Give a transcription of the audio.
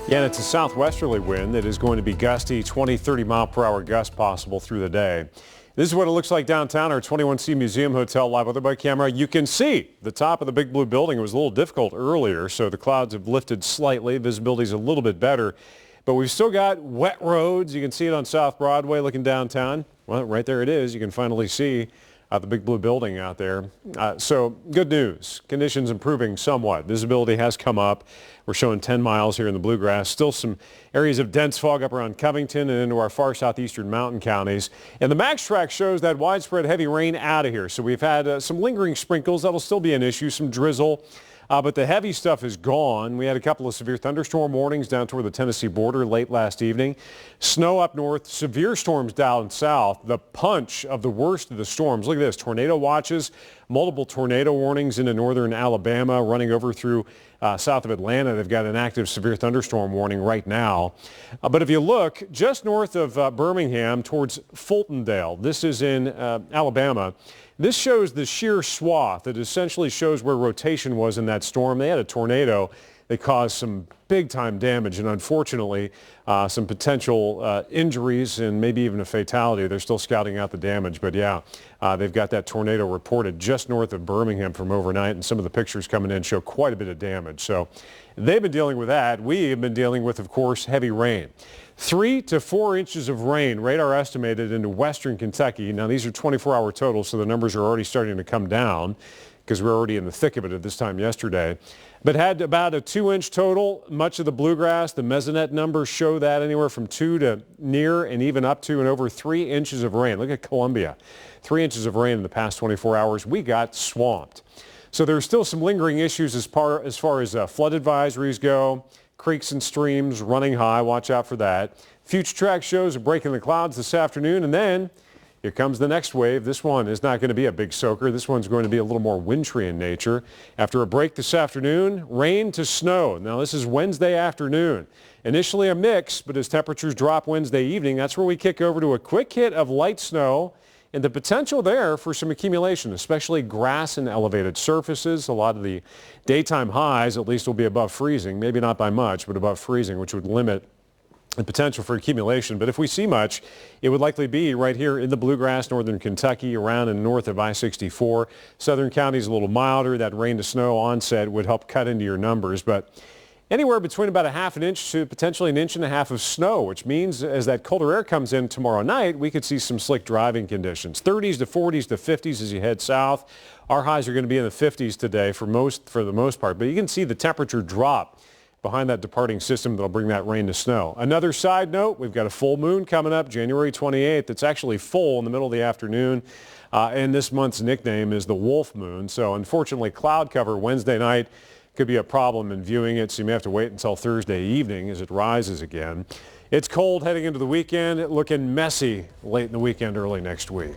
Yeah, and it's a southwesterly wind that is going to be gusty, 20-30 mile per hour gusts possible through the day. This is what it looks like downtown, our 21C Museum Hotel live weather by camera. You can see the top of the big blue building. It was a little difficult earlier, so the clouds have lifted slightly. Visibility is a little bit better, but we've still got wet roads. You can see it on South Broadway looking downtown. Well, right there it is. You can finally see the big blue building out there. So good news. Conditions improving somewhat. Visibility has come up. We're showing 10 miles here in the bluegrass. Still some areas of dense fog up around Covington and into our far southeastern mountain counties. And the max track shows that widespread heavy rain out of here. So we've had some lingering sprinkles. That'll still be an issue, some drizzle. But the heavy stuff is gone. We had a couple of severe thunderstorm warnings down toward the Tennessee border late last evening. Snow up north, severe storms down south. The punch of the worst of the storms. Look at this, tornado watches, multiple tornado warnings into northern Alabama, running over through south of Atlanta. They've got an active severe thunderstorm warning right now. But if you look just north of Birmingham towards Fultondale, this is in Alabama. This shows the sheer swath. It essentially shows where rotation was in that storm. They had a tornado that caused some big-time damage and, unfortunately, some potential injuries and maybe even a fatality. They're still scouting out the damage. But, yeah, they've got that tornado reported just north of Birmingham from overnight, and some of the pictures coming in show quite a bit of damage. So they've been dealing with that. We have been dealing with, of course, heavy rain. 3 to 4 inches of rain, radar estimated into western Kentucky. Now, these are 24-hour totals, so the numbers are already starting to come down because we're already in the thick of it at this time yesterday. But had about a 2-inch total. Much of the bluegrass, the mesonet numbers show that anywhere from 2 to near and even up to and over 3 inches of rain. Look at Columbia. 3 inches of rain in the past 24 hours. We got swamped. So there's still some lingering issues as far as flood advisories go. Creeks and streams running high. Watch out for that. Future track shows a break in the clouds this afternoon, and then here comes the next wave. This one is not going to be a big soaker. This one's going to be a little more wintry in nature. After a break this afternoon, rain to snow. Now, this is Wednesday afternoon. Initially a mix, but as temperatures drop Wednesday evening, that's where we kick over to a quick hit of light snow and the potential there for some accumulation, especially grass and elevated surfaces. A lot of the daytime highs at least will be above freezing, maybe not by much, but above freezing, which would limit the potential for accumulation. But if we see much, it would likely be right here in the bluegrass, northern Kentucky, around and north of I-64. Southern counties a little milder. That rain to snow onset would help cut into your numbers. But anywhere between about a half an inch to potentially an inch and a half of snow, which means as that colder air comes in tomorrow night, we could see some slick driving conditions. 30s to 40s to 50s as you head south. Our highs are going to be in the 50s today for the most part. But you can see the temperature drop behind that departing system that'll bring that rain to snow. Another side note, we've got a full moon coming up January 28th. It's actually full in the middle of the afternoon. And this month's nickname is the Wolf Moon. So unfortunately, cloud cover Wednesday night could be a problem in viewing it, so you may have to wait until Thursday evening as it rises again. It's cold heading into the weekend, looking messy late in the weekend, early next week.